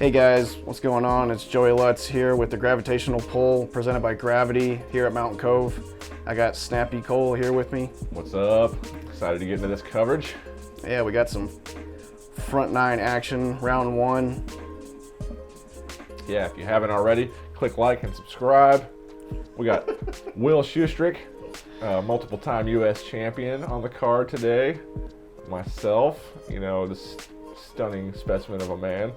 Hey guys, what's going on? It's Joey Lutz here with the Gravitational Pole presented by Gravity here at Mountain Cove. I got Snappy Cole here with me. What's up? Excited to get into this coverage. Yeah, we got some front nine action, round one. Yeah, if you haven't already, click like and subscribe. We got Will Schusterick, multiple time U.S. champion on the card today. Myself, this stunning specimen of a man.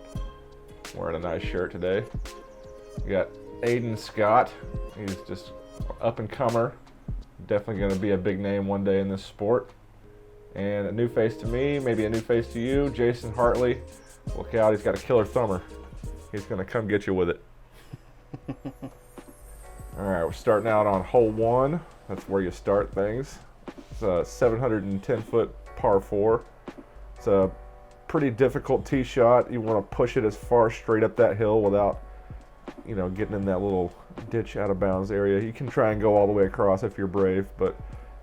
Wearing a nice shirt today. We got Aidan Scott. He's just up and comer. Definitely going to be a big name one day in this sport. And a new face to me, maybe a new face to you, Jason Hartley. Look out, he's got a killer thumber. He's going to come get you with it. All right, we're starting out on hole one. That's where you start things. It's a 710-foot par 4. It's a pretty difficult tee shot. You want to push it as far straight up that hill without, getting in that little ditch out of bounds area. You can try and go all the way across if you're brave, but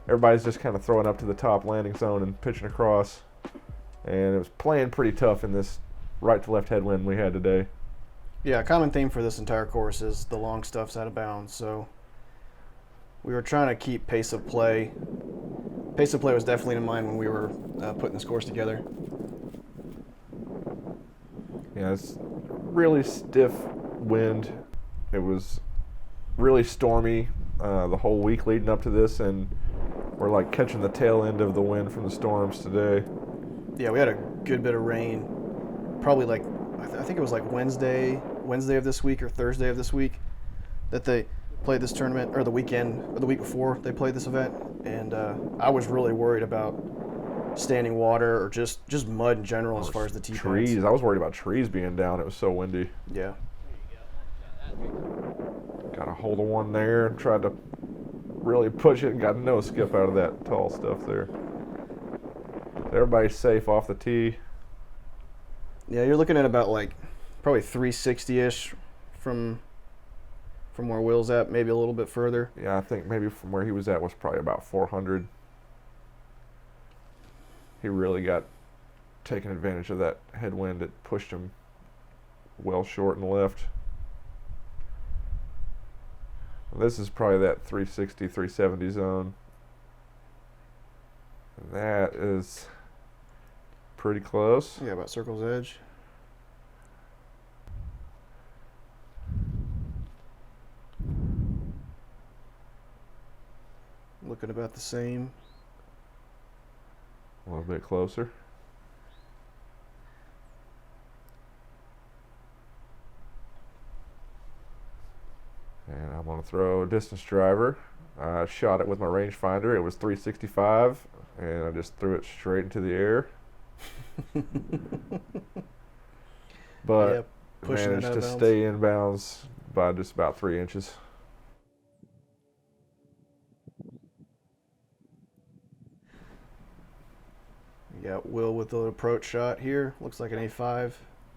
everybody's just kind of throwing up to the top landing zone and pitching across. And it was playing pretty tough in this right to left headwind we had today. Yeah, a common theme for this entire course is the long stuff's out of bounds. So we were trying to keep pace of play. Pace of play was definitely in mind when we were putting this course together. Yeah, it's really stiff wind. It was really stormy the whole week leading up to this, and we're like catching the tail end of the wind from the storms today. Yeah, we had a good bit of rain. Probably like, I think it was like Wednesday of this week or Thursday of this week that they played this tournament, or the weekend, or the week before they played this event. And I was really worried about standing water or just mud in general as far as the tee trees. points. I was worried about trees being down. It was so windy. Yeah. Got a hold of one there. Tried to really push it and got no skip out of that tall stuff there. Everybody's safe off the tee. Yeah, you're looking at about like probably 360-ish from where Will's at, maybe a little bit further. Yeah, I think maybe from where he was at was probably about 400. He really got taken advantage of that headwind. It pushed him well short and left. This is probably that 360, 370 zone. And that is pretty close. Yeah, about circle's edge. Looking about the same. A little bit closer. And I'm going to throw a distance driver. I shot it with my rangefinder. It was 365, and I just threw it straight into the air. But managed to stay in bounds by just about 3 inches. You got Will with the approach shot here. Looks like an A5.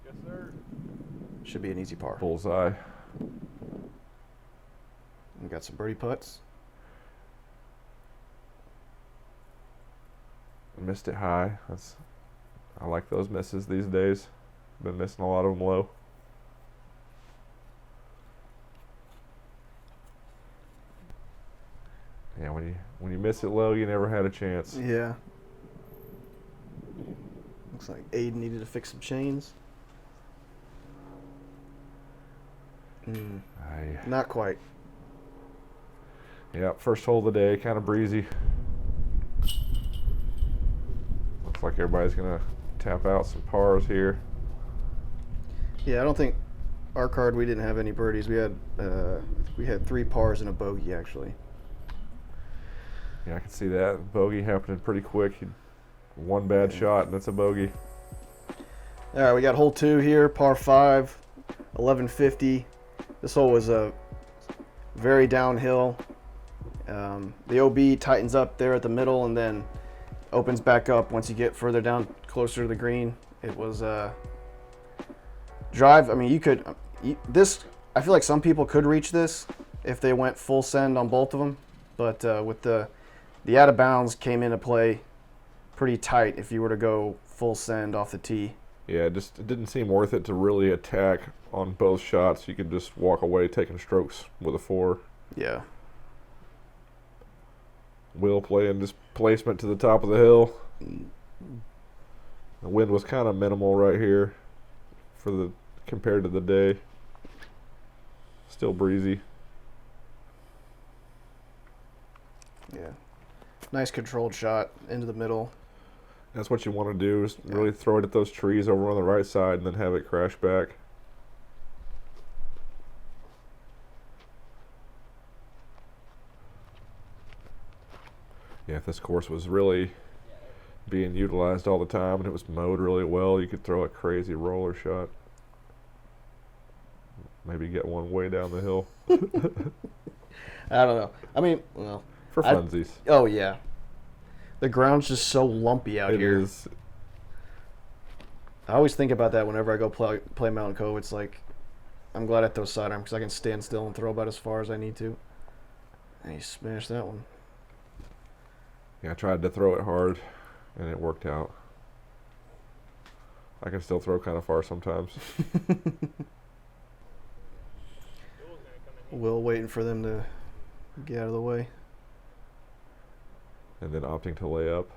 Yes, sir. Should be an easy par. Bullseye. We got some birdie putts. Missed it high. I like those misses these days. Been missing a lot of them low. Yeah, when you miss it low, you never had a chance. Yeah. Looks like Aidan needed to fix some chains. Not quite. Yeah, first hole of the day, kind of breezy. Looks like everybody's going to tap out some pars here. Yeah, I don't think our card, we didn't have any birdies. We had 3 pars and a bogey, actually. Yeah, I can see that. Bogey happening pretty quick. One bad shot, and that's a bogey. All right, we got hole 2 here, par 5, 1150. This hole was a very downhill. The OB tightens up there at the middle and then opens back up once you get further down, closer to the green. It was drive. I mean, I feel like some people could reach this if they went full send on both of them, but with the out of bounds came into play pretty tight if you were to go full send off the tee. Yeah, it didn't seem worth it to really attack on both shots. You could just walk away taking strokes with a 4. Yeah. Will playing displacement to the top of the hill. The wind was kind of minimal right here compared to the day. Still breezy. Yeah. Nice controlled shot into the middle. That's what you want to do, is really throw it at those trees over on the right side and then have it crash back. Yeah, if this course was really being utilized all the time and it was mowed really well, you could throw a crazy roller shot. Maybe get one way down the hill. I don't know. I mean, well. For funsies. Oh, yeah. The ground's just so lumpy out here. It is. I always think about that whenever I go play Mountain Cove. It's like, I'm glad I throw sidearm because I can stand still and throw about as far as I need to. And he smashed that one. Yeah, I tried to throw it hard, and it worked out. I can still throw kind of far sometimes. Will waiting for them to get out of the way. And then opting to lay up.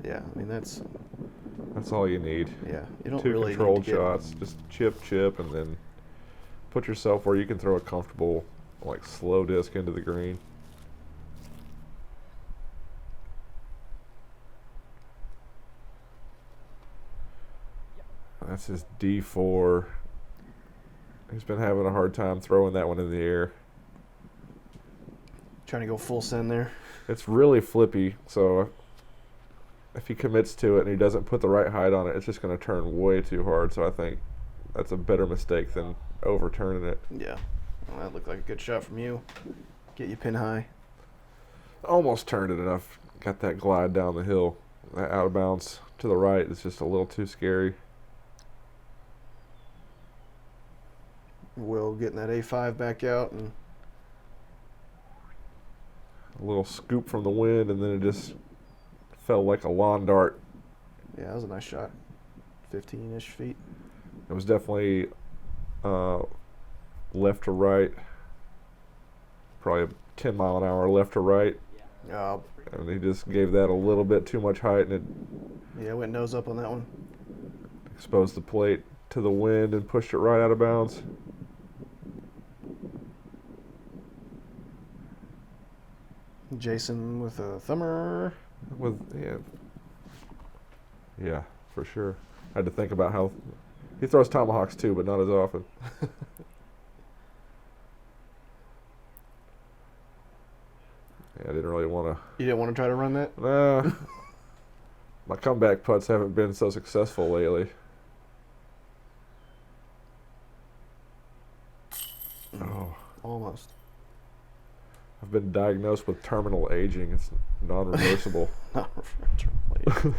Yeah, I mean that's all you need. Yeah, you don't 2 really controlled need to shots. Just chip, and then put yourself where you can throw a comfortable, like, slow disc into the green. That's his D4. He's been having a hard time throwing that one in the air. Trying to go full send there. It's really flippy, so if he commits to it and he doesn't put the right height on it, it's just going to turn way too hard. So I think that's a better mistake than overturning it. Yeah. Well, that looked like a good shot from you. Get you pin high. Almost turned it enough. Got that glide down the hill. That out of bounds to the right is just a little too scary. Will getting that A5 back out, and a little scoop from the wind, and then it just fell like a lawn dart. Yeah, that was a nice shot. 15-ish feet. It was definitely left to right. Probably 10 mile an hour left to right. And he just gave that a little bit too much height, and it went nose up on that one. Exposed the plate to the wind and pushed it right out of bounds. Jason with a thumber. Yeah, for sure. I had to think about how he throws tomahawks too, but not as often. Yeah, I didn't really want to. You didn't want to try to run that? Nah. My comeback putts haven't been so successful lately. Oh. Almost. I've been diagnosed with terminal aging. It's non-reversible. Non-reversible aging.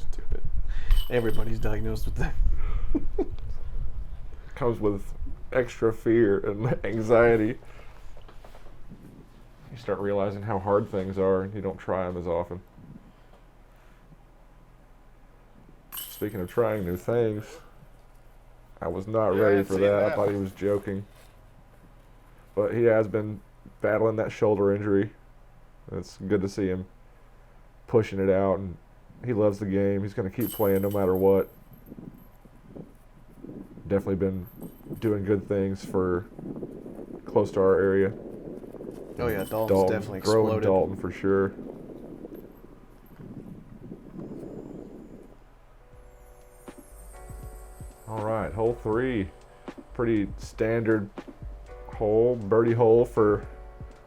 Stupid. Everybody's diagnosed with that. Comes with extra fear and anxiety. You start realizing how hard things are, and you don't try them as often. Speaking of trying new things, I was not ready for that. I thought he was joking. But he has been battling that shoulder injury. It's good to see him pushing it out, and he loves the game. He's going to keep playing no matter what. Definitely been doing good things for close to our area. Oh yeah, Dalton's definitely exploded. Growing Dalton for sure. All right, hole 3. Pretty standard hole, birdie hole for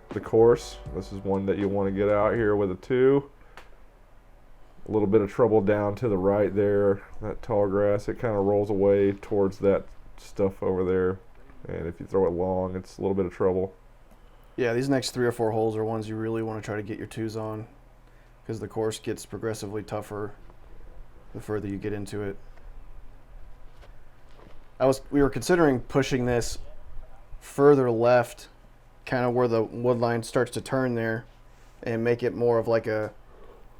the course. This is one that you want to get out here with a 2. A little bit of trouble down to the right there. That tall grass, it kind of rolls away towards that stuff over there. And if you throw it long, it's a little bit of trouble. Yeah, these next 3 or 4 holes are ones you really want to try to get your 2s on, because the course gets progressively tougher the further you get into it. We were considering pushing this further left kind of where the wood line starts to turn there and make it more of like a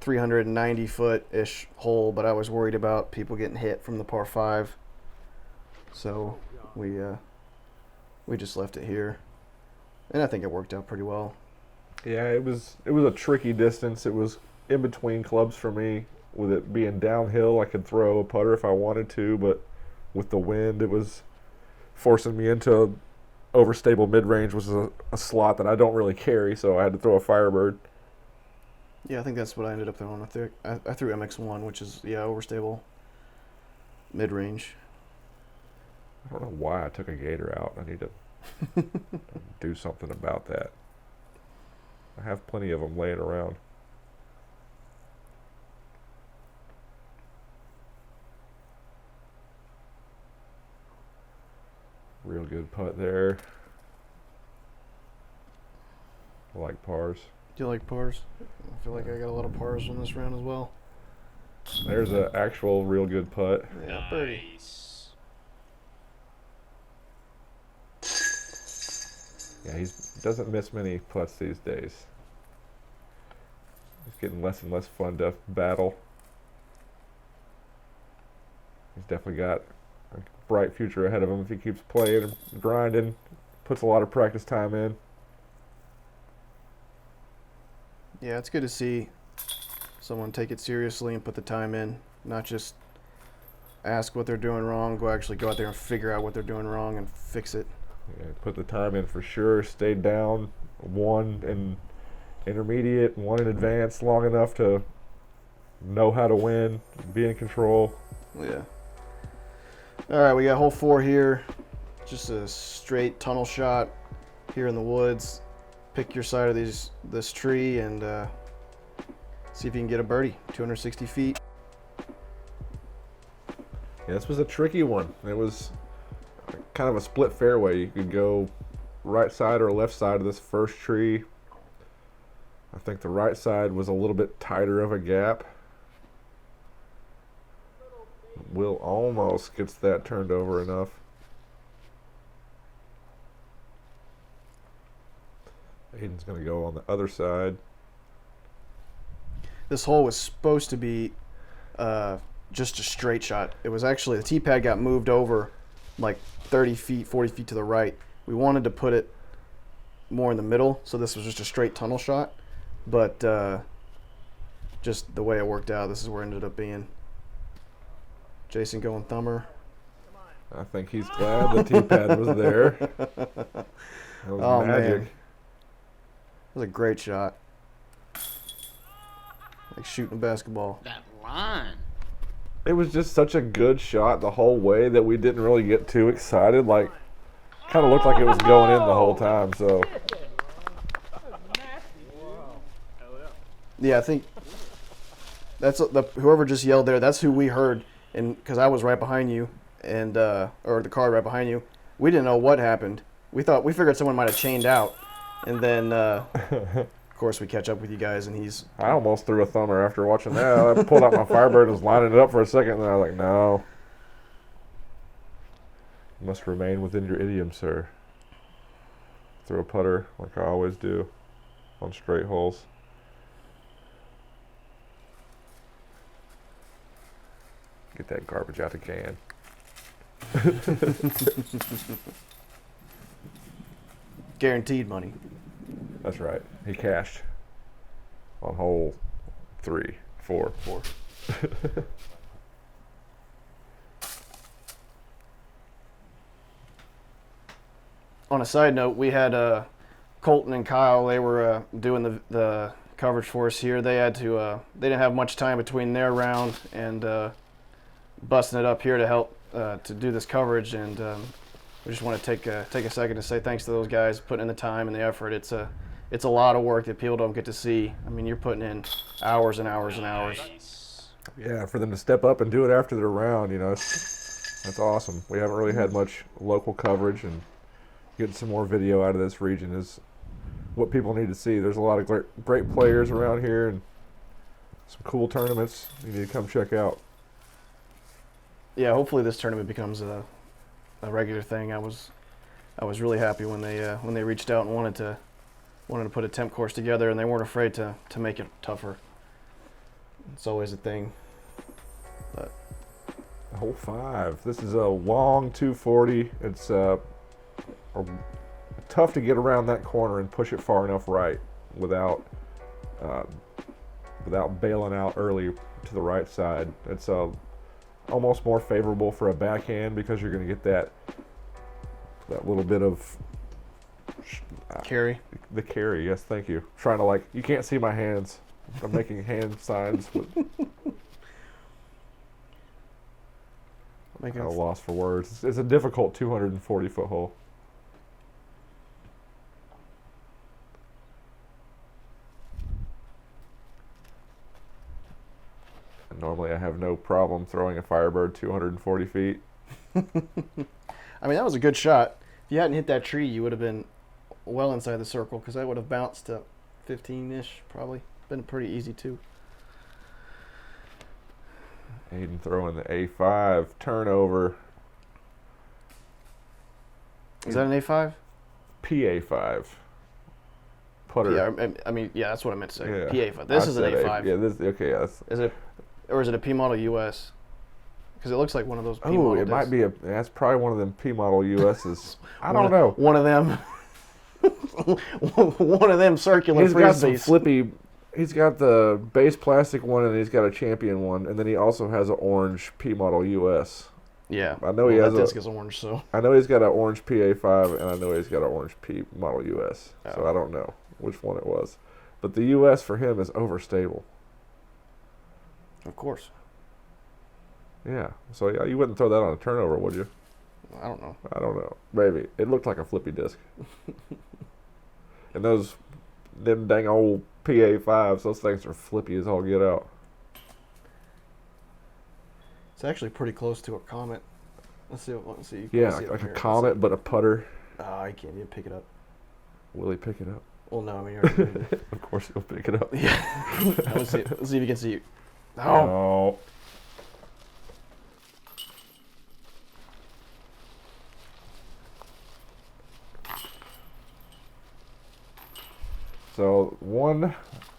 390-foot-ish hole, but I was worried about people getting hit from the par 5. So we just left it here. And I think it worked out pretty well. Yeah, it was a tricky distance. It was in between clubs for me. With it being downhill, I could throw a putter if I wanted to, but with the wind, it was forcing me into overstable mid-range, which is a slot that I don't really carry, so I had to throw a Firebird. Yeah, I think that's what I ended up throwing. I threw MX1, which is, overstable mid-range. I don't know why I took a Gator out. I need to do something about that. I have plenty of them laying around. Real good putt there. I like pars. Do you like pars? I feel like I got a lot of pars on this round as well. There's an actual real good putt. Yeah, birdie. Yeah, he doesn't miss many putts these days. He's getting less and less fun to battle. He's definitely got a bright future ahead of him if he keeps playing and grinding, puts a lot of practice time in. Yeah, it's good to see someone take it seriously and put the time in, not just ask what they're doing wrong, actually go out there and figure out what they're doing wrong and fix it. Yeah, put the time in for sure. Stayed down, one in intermediate, one in advanced long enough to know how to win, be in control. Yeah. All right, we got hole 4 here. Just a straight tunnel shot here in the woods. Pick your side of this tree and see if you can get a birdie. 260 feet. Yeah, this was a tricky one. It was kind of a split fairway. You could go right side or left side of this first tree. I think the right side was a little bit tighter of a gap. Will almost gets that turned over enough. Aidan's going to go on the other side. This hole was supposed to be just a straight shot. It was actually, the tee pad got moved over like 30 feet, 40 feet to the right. We wanted to put it more in the middle, so this was just a straight tunnel shot. But just the way it worked out, this is where it ended up being. Jason going thumber. I think he's glad the tee pad was there. That was magic. Man. That was a great shot. Like shooting a basketball. That line. It was just such a good shot the whole way that we didn't really get too excited. Like, kind of looked like it was going in the whole time. So, yeah, I think that's whoever just yelled there. That's who we heard, and because I was right behind you, and or the car right behind you. We didn't know what happened. We figured someone might have chained out, and then of course we catch up with you guys, and he's. I almost threw a thumber after watching that. I pulled out my Firebird and was lining it up for a second, and then I was like, no. You must remain within your idiom, sir. Throw a putter like I always do on straight holes. Get that garbage out the can. Guaranteed money. That's right. He cashed on hole 3, 4. On a side note, we had Coltin and Kyle. They were doing the coverage for us here. They had to. They didn't have much time between their round and busting it up here to help to do this coverage. And we just want to take a second to say thanks to those guys putting in the time and the effort. It's a lot of work that people don't get to see. I mean, you're putting in hours and hours and hours. Yeah, for them to step up and do it after their round, that's awesome. We haven't really had much local coverage, and getting some more video out of this region is what people need to see. There's a lot of great players around here and some cool tournaments you need to come check out. Yeah, hopefully this tournament becomes a regular thing. I was I was really happy when they reached out and wanted to put a temp course together, and they weren't afraid to make it tougher. It's always a thing. But Hole 5. This is a long 240. It's tough to get around that corner and push it far enough right without bailing out early to the right side. It's almost more favorable for a backhand because you're going to get that little bit of carry. The carry, yes, thank you. Trying to you can't see my hands. I'm making hand signs. I'm at a loss for words. It's a difficult 240-foot hole. And normally I have no problem throwing a Firebird 240 feet. I mean, that was a good shot. If you hadn't hit that tree, you would have been well inside the circle, because I would have bounced to 15-ish, probably. Been pretty easy, too. Aidan throwing the A5 turnover. Is that an A5? PA5. Putter. Yeah, I mean, yeah, that's what I meant to say. Yeah. PA5. This is an A5. Yeah, this, okay, yes. Is it, or is it a P model US? Because it looks like one of those P model. Oh, it might be that's probably one of them P model US's. I don't know. One of them. One of them circular He's got some frisbees. flippy. He's got the base plastic one, and he's got a champion one, and then he also has an orange P model US. Yeah, I know he has that disc is orange, so I know he's got an orange PA5, and I know he's got an orange P model US. Oh. So I don't know which one it was, but the US for him is overstable. Of course. Yeah. So yeah, you wouldn't throw that on a turnover, would you? I don't know. I don't know. Maybe it looked like a flippy disc. And them dang old PA5s, those things are flippy as all get out. It's actually pretty close to a Comet. Let's see. Let's see. Yeah, like a Comet, but a putter. I can't even pick it up. Will he pick it up? Well, no, I mean, you already did it. Of course he'll pick it up. Yeah. Let's see if you can see. Oh. No. So one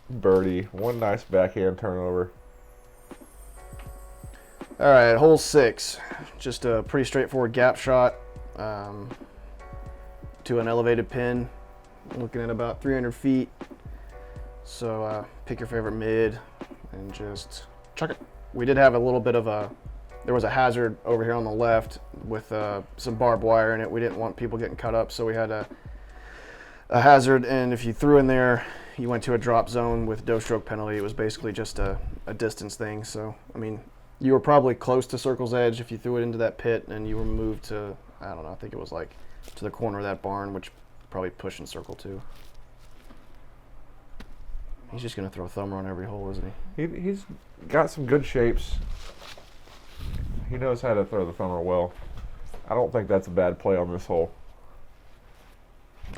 birdie, one nice backhand turnover. All right, hole 6. Just a pretty straightforward gap shot to an elevated pin. Looking at about 300 feet. So pick your favorite mid and just chuck it. We did have a little bit of there was a hazard over here on the left with some barbed wire in it. We didn't want people getting cut up, so we had a hazard, and if you threw in there, you went to a drop zone with no stroke penalty. It was basically just a distance thing. So, I mean, you were probably close to circle's edge if you threw it into that pit, and you were moved to, I don't know, I think it was like to the corner of that barn, which probably pushing circle too. He's just going to throw a thumber on every hole, isn't he? He's got some good shapes. He knows how to throw the thumber well. I don't think that's a bad play on this hole.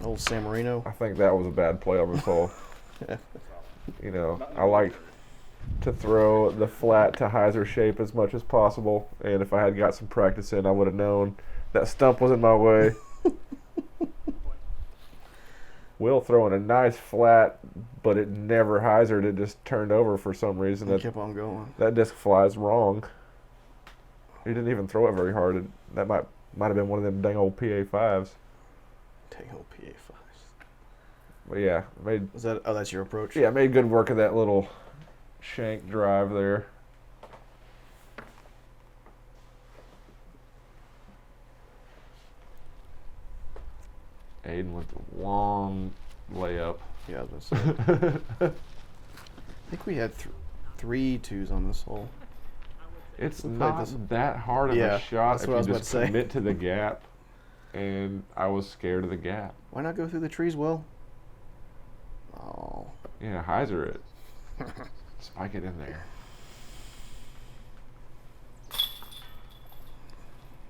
Old San Marino. I think that was a bad play on this hole. You know, I like to throw the flat to hyzer shape as much as possible, and if I had got some practice in, I would have known that stump was in my way. Will throwing a nice flat, but it never hyzered. It just turned over for some reason. He kept on going. That disc flies wrong. He didn't even throw it very hard. That might have been one of them dang old PA5s. Dang old PA5s. But yeah, made. Is that? Oh, that's your approach. Yeah, made good work of that little shank drive there. Aidan with the long layup. Yeah, I was going to say. I think we had 3 2s on this hole. It's not that hard of a shot if you just commit to the gap, and I was scared of the gap. Why not go through the trees, Will? Oh. Yeah, hyzer it. Spike it in there.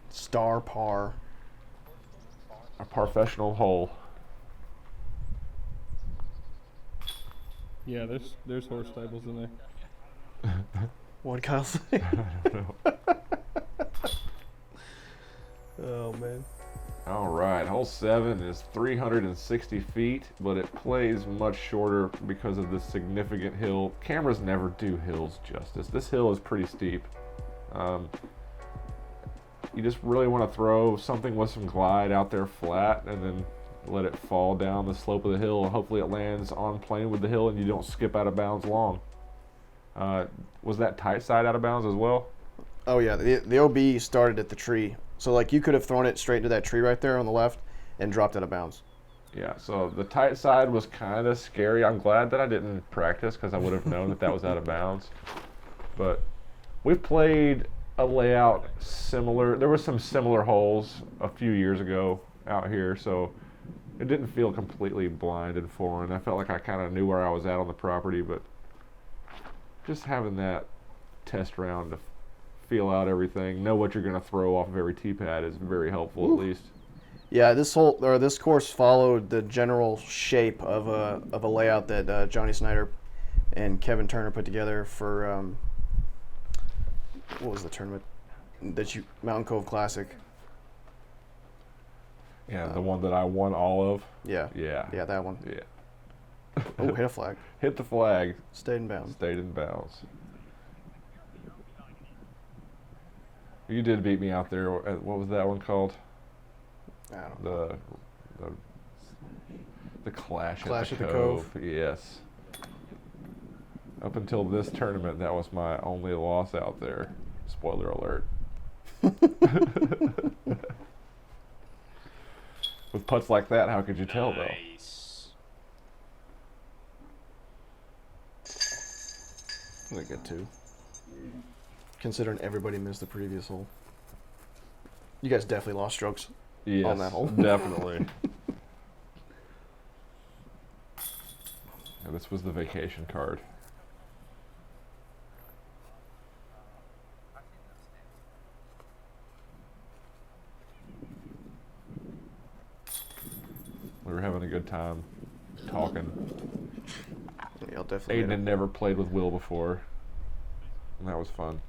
Star par. A professional hole. Yeah, there's horse stables in there. What'd Kyle say? I don't know. Oh, man. All right, hole 7 is 360 feet, but it plays much shorter because of this significant hill. Cameras never do hills justice. This hill is pretty steep. You just really want to throw something with some glide out there flat and then let it fall down the slope of the hill. Hopefully it lands on plane with the hill and you don't skip out of bounds long. Was that tight side out of bounds as well? Oh yeah, the OB started at the tree. So like you could have thrown it straight into that tree right there on the left and dropped out of bounds. Yeah, so the tight side was kind of scary. I'm glad that I didn't practice because I would have known that was out of bounds. But we've played a layout similar. There were some similar holes a few years ago out here, so it didn't feel completely blind and foreign. I felt like I kind of knew where I was at on the property, but just having that test round to feel out everything, know what you're going to throw off of every tee pad is very helpful. Ooh. At least. Yeah, this course followed the general shape of a layout that Johnny Snyder and Kevin Turner put together for what was the tournament? Mountain Cove Classic. Yeah, the one that I won all of. Yeah, that one. Yeah. Oh, hit a flag. Hit the flag. Stayed in bounds. Stayed in bounds. You did beat me out there. What was that one called? I don't know. The Clash at the Cove. Yes. Up until this tournament, that was my only loss out there. Spoiler alert. With putts like that, how could you tell, though? I get 2. Considering everybody missed the previous hole. You guys definitely lost strokes on that hole. Definitely. Yeah, this was the vacation card. We were having a good time talking. Yeah, I'll definitely. Aidan had never played with Will before, and that was fun.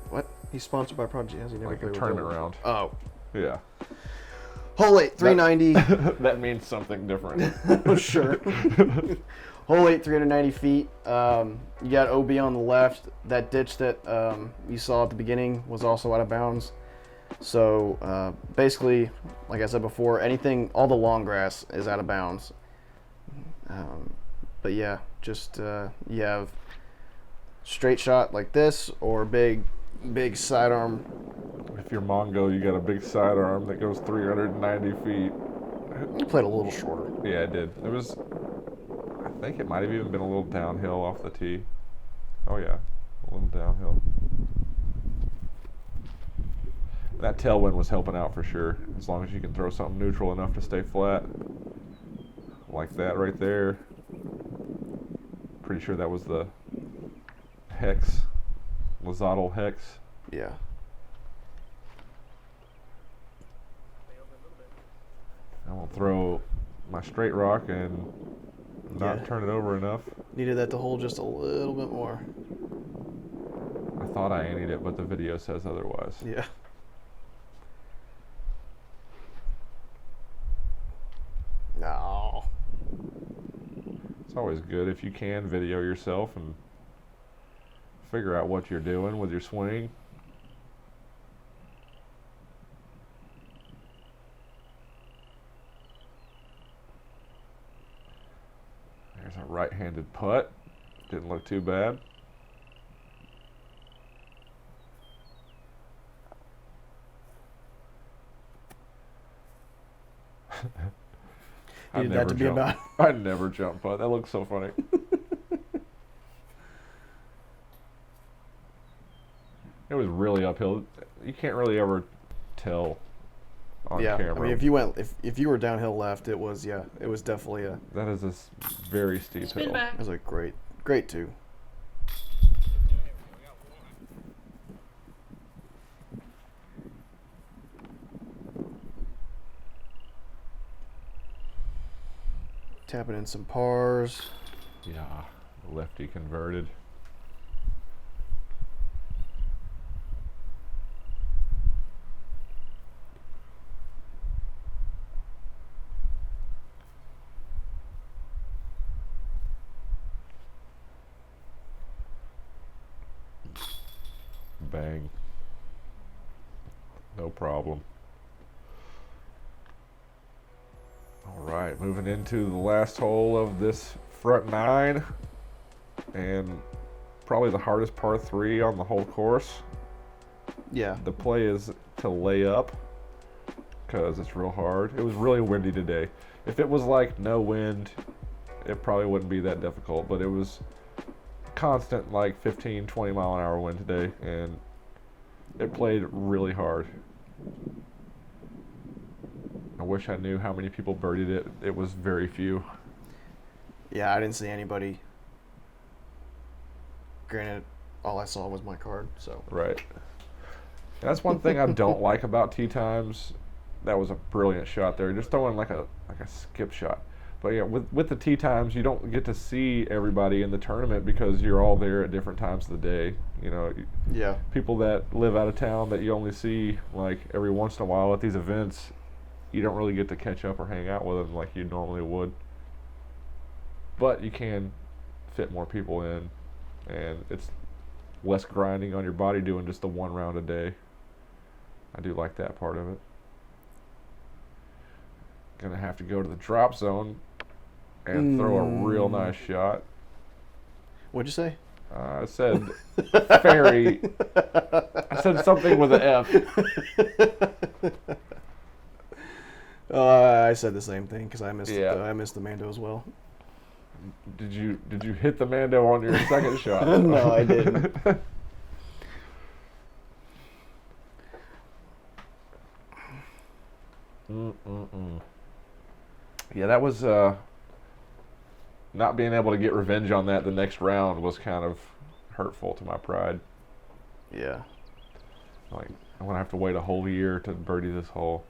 What? He's sponsored by Prodigy. Has he never Like played a with tournament Will? round. Oh. Yeah. Hole 8, 390. That means something different. Sure. Hole 8, 390 feet. You got OB on the left. That ditch that you saw at the beginning was also out of bounds. So basically, like I said before, all the long grass is out of bounds. But yeah, just you have straight shot like this or big sidearm. If you're Mongo, you got a big sidearm that goes 390 feet. You played a little shorter. Yeah, I did. I think it might have even been a little downhill off the tee. Oh yeah, a little downhill. That tailwind was helping out for sure, as long as you can throw something neutral enough to stay flat. Like that right there. Pretty sure that was the hex, Lazadal hex. Yeah. I'm going to throw my straight rock and not turn it over enough. Needed that to hold just a little bit more. I thought I anteed it, but the video says otherwise. Yeah. No. It's always good if you can video yourself and figure out what you're doing with your swing. There's a right-handed putt. Didn't look too bad. Needed that to be about. I'd never jump putt. That looks so funny. It was really uphill. You can't really ever tell on camera. I mean, if you were downhill left, it was definitely a. That is a very steep hill. It was a great 2. Tapping in some pars. Yeah, lefty converted. problem. All right, moving into the last hole of this front 9, and probably the hardest par 3 on the whole course. Yeah. The play is to lay up because it's real hard. It was really windy today. If it was like no wind, it probably wouldn't be that difficult, but it was constant like 15, 20 mile an hour wind today, and it played really hard. I wish I knew how many people birdied it. It was very few. Yeah, I didn't see anybody. Granted, all I saw was my card, so. Right. That's one thing I don't like about tee times. That was a brilliant shot there. Just throwing like a skip shot. But yeah, with the tee times, you don't get to see everybody in the tournament because you're all there at different times of the day. You know, Yeah. people that live out of town that you only see like every once in a while at these events, you don't really get to catch up or hang out with them like you normally would. But you can fit more people in, and it's less grinding on your body doing just the one round a day. I do like that part of it. Gonna have to go to the drop zone and throw a real nice shot. What'd you say? I said fairy. I said something with an F. I said the same thing because I missed the Mando as well. Did you hit the Mando on your second shot? No, I didn't. Yeah, that was not being able to get revenge on that the next round was kind of hurtful to my pride. Yeah. Like, I'm gonna have to wait a whole year to birdie this hole.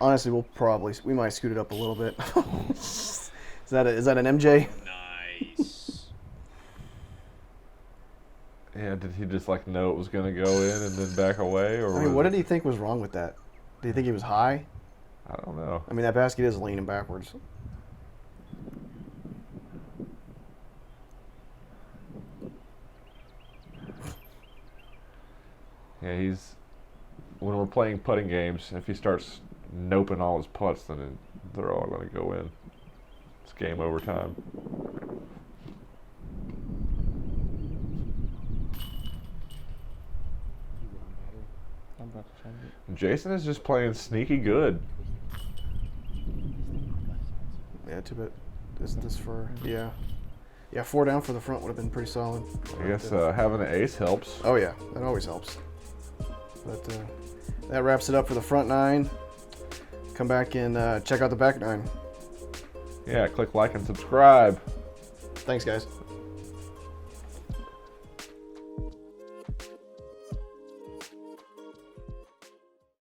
Honestly, we might scoot it up a little bit. Is that an MJ? Nice. Yeah, did he just like know it was gonna go in and then back away, or? I mean, what did he think was wrong with that? Did he think he was high? I don't know. I mean, that basket is leaning backwards. Yeah, when we're playing putting games, if he starts noping all his putts, then they're all going to go in. It's game over time. I'm about to change it. Jason is just playing sneaky good. Yeah, too bad. Isn't this for? Yeah. Yeah, 4 down for the front would have been pretty solid. I guess having an ace helps. Oh yeah, that always helps. But that wraps it up for the front 9. Come back and check out the back 9. Yeah, click like and subscribe. Thanks, guys.